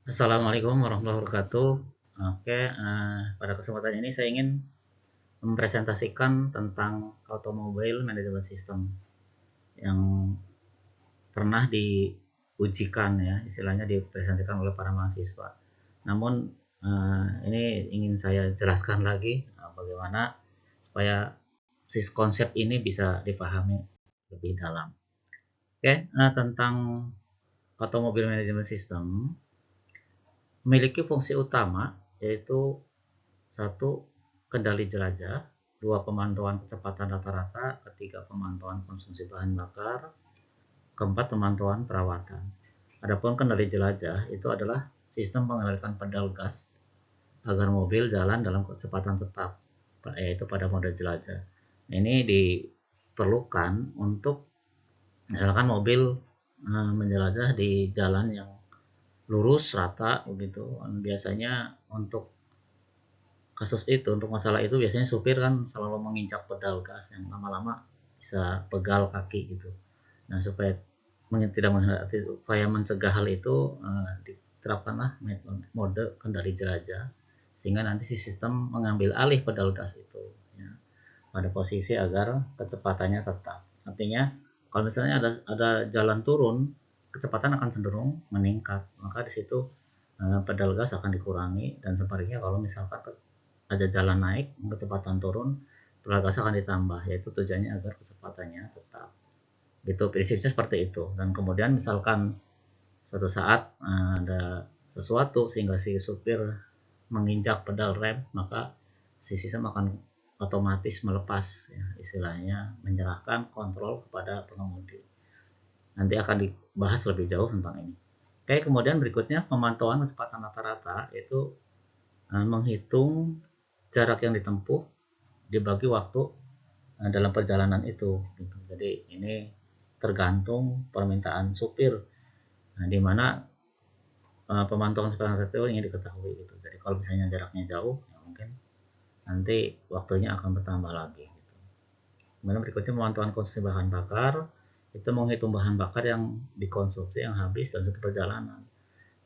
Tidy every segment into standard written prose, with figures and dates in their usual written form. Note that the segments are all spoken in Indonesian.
Assalamualaikum warahmatullahi wabarakatuh. Oke, pada kesempatan ini saya ingin mempresentasikan tentang Automobile Management System yang pernah diujikan ya, istilahnya dipresentasikan oleh para mahasiswa. Namun ini ingin saya jelaskan lagi bagaimana supaya konsep ini bisa dipahami lebih dalam. Oke, tentang Automobile Management System memiliki fungsi utama yaitu satu, kendali jelajah, dua, pemantauan kecepatan rata-rata, ketiga, pemantauan konsumsi bahan bakar, keempat, pemantauan perawatan. Adapun kendali jelajah itu adalah sistem mengendalikan pedal gas agar mobil jalan dalam kecepatan tetap, yaitu pada mode jelajah. Ini diperlukan untuk misalkan mobil menjelajah di jalan yang lurus rata begitu. Biasanya untuk masalah itu biasanya supir kan selalu menginjak pedal gas yang lama-lama bisa pegal kaki gitu. Nah, tidak upaya mencegah hal itu, diterapkanlah mode kendali jelajah sehingga nanti si sistem mengambil alih pedal gas itu ya, pada posisi agar kecepatannya tetap. Artinya kalau misalnya ada jalan turun, kecepatan akan cenderung meningkat, maka di situ pedal gas akan dikurangi, dan sebaliknya kalau misalkan ada jalan naik, kecepatan turun, pedal gas akan ditambah, yaitu tujuannya agar kecepatannya tetap. Gitu, prinsipnya seperti itu. Dan kemudian misalkan suatu saat ada sesuatu sehingga si supir menginjak pedal rem, maka si sistem akan otomatis melepas ya, istilahnya menyerahkan kontrol kepada pengemudi. Nanti akan dibahas lebih jauh tentang ini. Oke, kemudian berikutnya pemantauan kecepatan rata-rata itu menghitung jarak yang ditempuh dibagi waktu dalam perjalanan itu gitu. Jadi ini tergantung permintaan supir, di mana pemantauan kecepatan itu ingin diketahui gitu. Jadi kalau misalnya jaraknya jauh ya mungkin nanti waktunya akan bertambah lagi gitu. Kemudian berikutnya pemantauan konsumsi bahan bakar, itu menghitung bahan bakar yang dikonsumsi yang habis dalam satu perjalanan.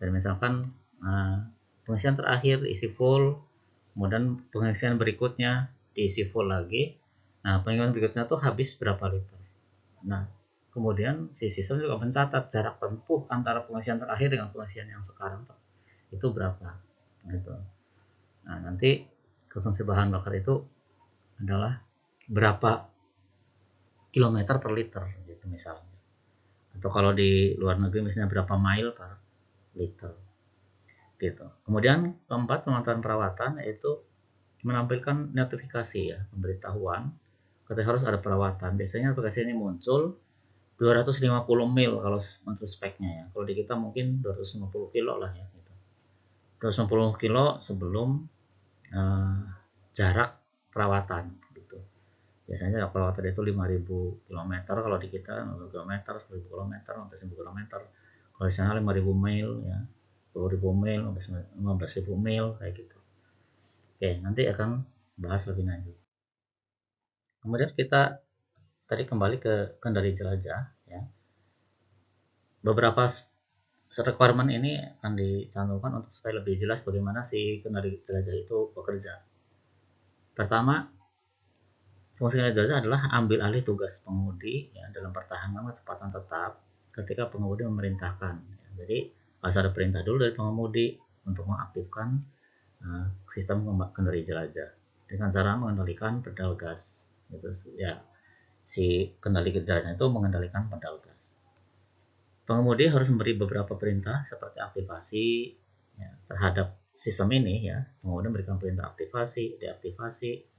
Dan misalkan pengisian terakhir isi full, kemudian pengisian berikutnya diisi full lagi. Nah, pengisian berikutnya tuh habis berapa liter. Nah, kemudian si sistem juga mencatat jarak tempuh antara pengisian terakhir dengan pengisian yang sekarang itu berapa gitu. Nah, nanti konsumsi bahan bakar itu adalah berapa kilometer per liter gitu misalnya. Atau kalau di luar negeri misalnya berapa mile per liter gitu. Kemudian keempat, pemantauan perawatan yaitu menampilkan notifikasi ya, pemberitahuan ketika harus ada perawatan. Biasanya aplikasi ini muncul 250 mil kalau untuk speknya ya. Kalau di kita mungkin 250 kilo lah ya gitu. 250 kilo sebelum uh, jarak perawatan gitu. Biasanya jarak perawatan itu 5.000 km, kalau di kita 5 km, 10.000 km, sampai 1.000 km. Kalau di sana 5.000 mil ya, 10.000 mil, 15.000 mil kayak gitu. Oke, nanti akan bahas lebih lanjut. Kemudian kita tadi kembali ke kendali jelajah ya. Beberapa requirement ini akan dicantumkan untuk supaya lebih jelas bagaimana si kendali jelajah itu bekerja. Pertama, fungsi kendali jelajah adalah ambil alih tugas pengemudi ya, dalam pertahanan kecepatan tetap ketika pengemudi memerintahkan. Ya. Jadi harus ada perintah dulu dari pengemudi untuk mengaktifkan sistem kendali jelajah dengan cara mengendalikan pedal gas. Gitu ya. Si kendali jelajah itu mengendalikan pedal gas. Pengemudi harus memberi beberapa perintah seperti aktivasi ya, terhadap sistem ini ya. Pengemudi memberikan perintah aktivasi, deaktivasi.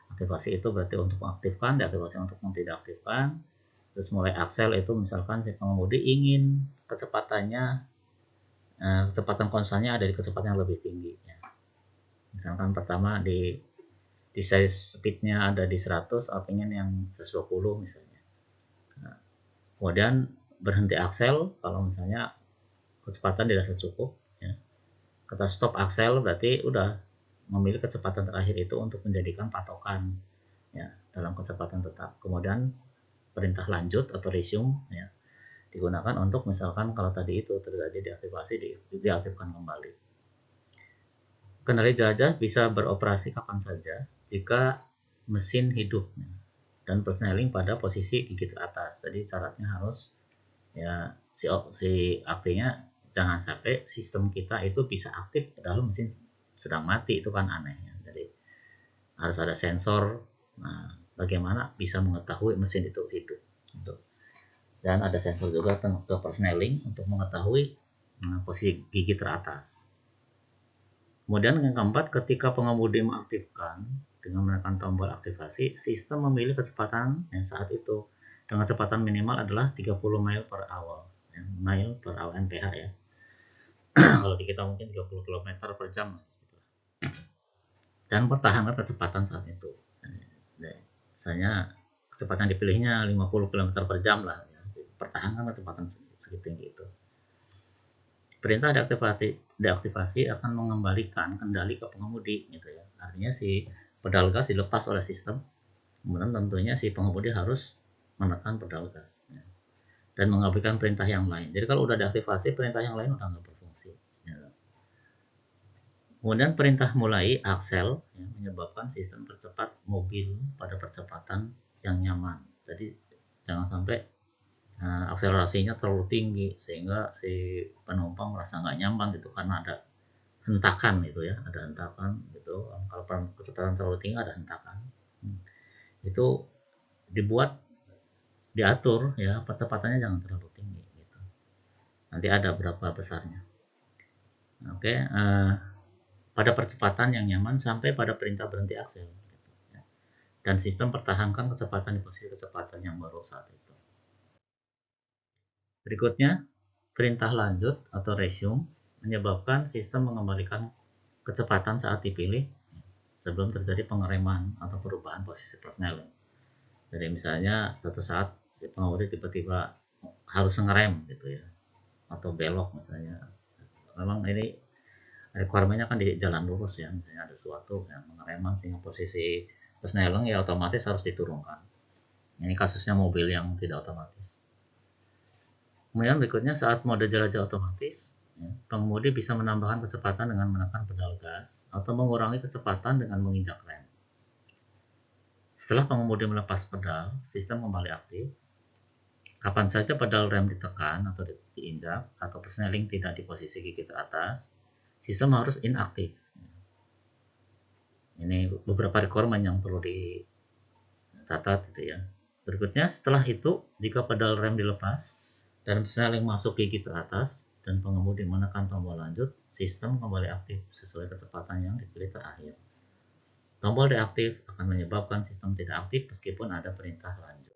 Aktivasi itu berarti untuk mengaktifkan, deaktivasi untuk tidak aktifkan. Terus mulai aksel itu misalkan si pengemudi ingin kecepatan konstannya ada di kecepatan yang lebih tinggi ya. Misalkan pertama di size speednya ada di 100, pengen yang 120 misalnya. Nah, kemudian berhenti aksel kalau misalnya kecepatan dirasa cukup ya. Kata stop aksel berarti udah memilih kecepatan terakhir itu untuk menjadikan patokan ya dalam kecepatan tetap. Kemudian perintah lanjut atau resume ya. digunakan untuk misalkan kalau tadi itu terjadi deaktivasi, diaktifkan kembali. Kendali jelajah bisa beroperasi kapan saja jika mesin hidup dan persneling pada posisi gigi teratas. Jadi syaratnya harus ya si aktifnya jangan sampai sistem kita itu bisa aktif padahal mesin sedang mati, itu kan aneh ya. Jadi harus ada sensor. Nah, bagaimana bisa mengetahui mesin itu hidup gitu. Dan ada sensor juga ke persneling untuk mengetahui posisi gigi teratas. Kemudian yang keempat, ketika pengemudi mengaktifkan dengan menekan tombol aktivasi, sistem memilih kecepatan yang saat itu dengan kecepatan minimal adalah 30 mile per hour. Mile per hour mph ya. Kalau di kita mungkin 30 km per jam. Dan pertahankan kecepatan saat itu. Misalnya kecepatan dipilihnya 50 km per jam lah. Ya. Pertahankan kecepatan segitu itu. Perintah deaktivasi akan mengembalikan kendali ke pengemudi gitu ya. Artinya si pedal gas dilepas oleh sistem, kemudian tentunya si pengemudi harus menekan pedal gas ya, dan mengabaikan perintah yang lain. Jadi kalau udah deaktivasi, perintah yang lain udah nggak berfungsi ya. Kemudian perintah mulai aksel ya, menyebabkan sistem percepat mobil pada percepatan yang nyaman. Jadi jangan sampai akselerasinya terlalu tinggi sehingga si penumpang merasa nggak nyaman gitu karena ada hentakan gitu ya, ada hentakan gitu. Kalau kecepatan terlalu tinggi ada hentakan, itu dibuat diatur ya percepatannya jangan terlalu tinggi gitu, nanti ada berapa besarnya. Oke, pada percepatan yang nyaman sampai pada perintah berhenti aksel gitu, ya. Dan sistem pertahankan kecepatan di posisi kecepatan yang baru saat itu. Berikutnya, perintah lanjut atau resume menyebabkan sistem mengembalikan kecepatan saat dipilih sebelum terjadi pengereman atau perubahan posisi persneling. Jadi misalnya suatu saat si pengemudi tiba-tiba harus ngerem gitu ya, atau belok misalnya. Memang ini requirement-nya kan di jalan lurus ya, misalnya ada sesuatu yang mengereman sehingga posisi persneling ya otomatis harus diturunkan. Ini kasusnya mobil yang tidak otomatis. Kemudian berikutnya saat mode jelajah otomatis, ya, pengemudi bisa menambahkan kecepatan dengan menekan pedal gas atau mengurangi kecepatan dengan menginjak rem. Setelah pengemudi melepas pedal, sistem kembali aktif. Kapan saja pedal rem ditekan atau diinjak atau persneling tidak di posisi gigi teratas, sistem harus inaktif. Ini beberapa requirement yang perlu dicatat gitu ya. Berikutnya setelah itu, jika pedal rem dilepas dan persneling masuk gigi teratas dan pengemudi menekan tombol lanjut, sistem kembali aktif sesuai kecepatan yang dipilih terakhir. Tombol deaktif akan menyebabkan sistem tidak aktif meskipun ada perintah lanjut.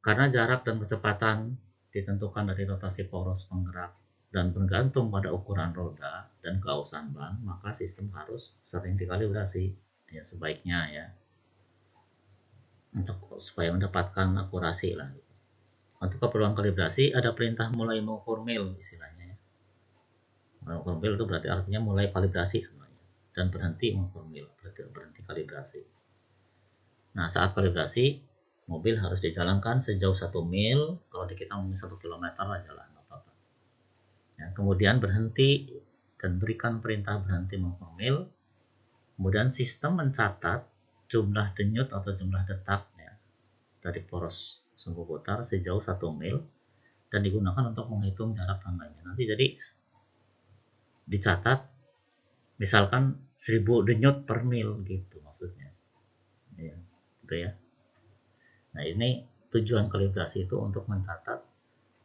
Karena jarak dan kecepatan ditentukan dari rotasi poros penggerak dan bergantung pada ukuran roda dan keausan ban, maka sistem harus sering dikalibrasi ya sebaiknya ya, untuk supaya mendapatkan akurasi lah. Untuk keperluan kalibrasi ada perintah mulai mengukur mil istilahnya ya. Mengukur mil itu berarti artinya mulai kalibrasi sebenarnya, dan berhenti mengukur mil berarti berhenti kalibrasi. Nah saat kalibrasi mobil harus dijalankan sejauh 1 mil, kalau di kita mungkin 1 kilometer lah jalan apa-apa. Ya, kemudian berhenti dan berikan perintah berhenti mengukur mil. Kemudian sistem mencatat jumlah denyut atau jumlah detak ya, dari poros sumbu putar sejauh 1 mil dan digunakan untuk menghitung jarak dan lainnya. Nanti jadi dicatat misalkan 1000 denyut per mil gitu maksudnya. Ya, gitu ya. Nah ini tujuan kalibrasi itu untuk mencatat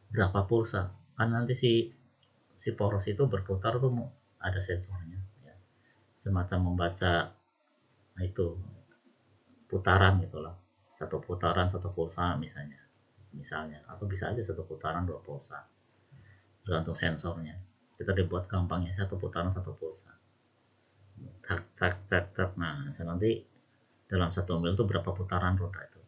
berapa pulsa. Kan nanti si poros itu berputar tuh ada sensornya. Ya. Semacam membaca itu putaran gitulah. Satu putaran satu pulsa misalnya, atau bisa aja satu putaran 2 pulsa. Tergantung sensornya. Kita dibuat gampangnya satu putaran satu pulsa. Tak tak tak tak. Nah nanti dalam 1 mil itu berapa putaran roda itu.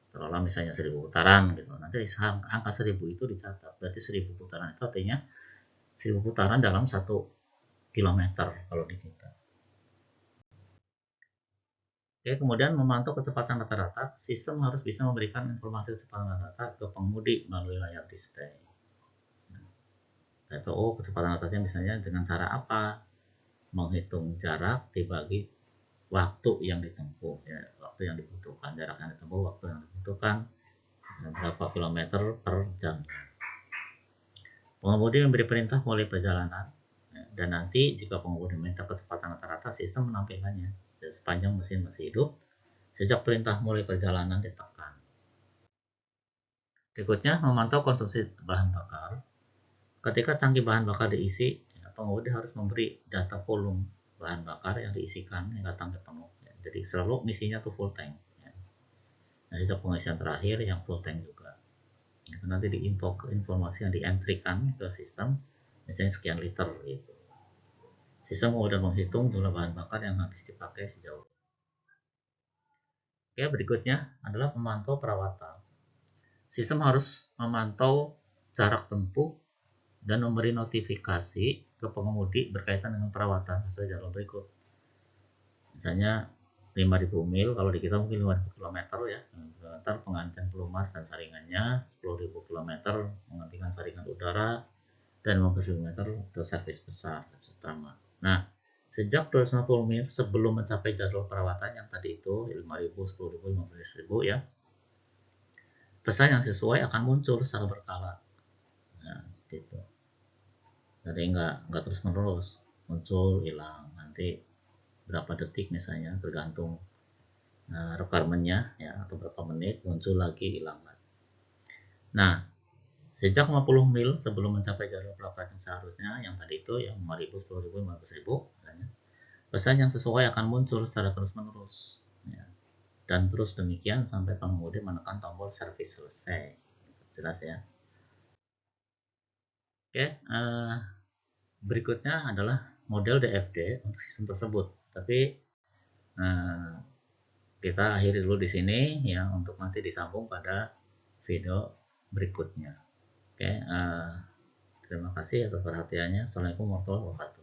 Taruhlah misalnya 1000 putaran gitu, nanti angka 1000 itu dicatat, berarti 1000 putaran itu artinya 1000 putaran dalam 1 kilometer kalau di kita. Oke, kemudian memantau kecepatan rata-rata, sistem harus bisa memberikan informasi kecepatan rata-rata ke pengemudi melalui layar display. Atau kecepatan rata-ratanya misalnya dengan cara apa? Menghitung jarak dibagi waktu yang ditempuh, ya, waktu yang dibutuhkan, jarak yang ditempuh, waktu yang dibutuhkan, berapa kilometer per jam. Pengemudi memberi perintah mulai perjalanan, dan nanti jika pengemudi meminta kecepatan rata-rata, sistem menampilkannya sepanjang mesin masih hidup sejak perintah mulai perjalanan ditekan. Berikutnya, memantau konsumsi bahan bakar. Ketika tangki bahan bakar diisi, pengemudi harus memberi data volume bahan bakar yang diisikan hingga tangki penuh. Jadi selalu misinya tuh full tank. Nah, sejak pengisian terakhir yang full tank juga. Itu nanti informasi yang dientrikan ke sistem, misalnya sekian liter gitu. Sistem kemudian menghitung jumlah bahan bakar yang habis dipakai sejauh. Oke, berikutnya adalah memantau perawatan. Sistem harus memantau jarak tempuh dan memberi notifikasi ke pengemudi berkaitan dengan perawatan sesuai jadwal berikut. Misalnya 5.000 mil, kalau di kita mungkin 5.000 km ya, penggantian pelumas dan saringannya, 10.000 km menggantikan saringan udara, dan 15 km untuk servis besar utama. Nah, sejak 250 mil sebelum mencapai jadwal perawatan yang tadi itu 5.000, 10.000, 15.000 ya, pesan yang sesuai akan muncul secara berkala. Nah, gitu. Jadi nggak terus menerus muncul hilang, nanti berapa detik misalnya tergantung requirement-nya ya, atau berapa menit muncul lagi hilang lagi. Nah, sejak 50 mil sebelum mencapai jadwal perawatan seharusnya yang tadi itu ya 5.000, 10.000, 15.000 misalnya, pesan yang sesuai akan muncul secara terus menerus ya. Dan terus demikian sampai pengemudi menekan tombol servis selesai. Jelas ya. Oke, berikutnya adalah model DFD untuk sistem tersebut. Tapi kita akhiri dulu di sini ya, untuk nanti disambung pada video berikutnya. Oke, terima kasih atas perhatiannya. Assalamualaikum warahmatullahi wabarakatuh.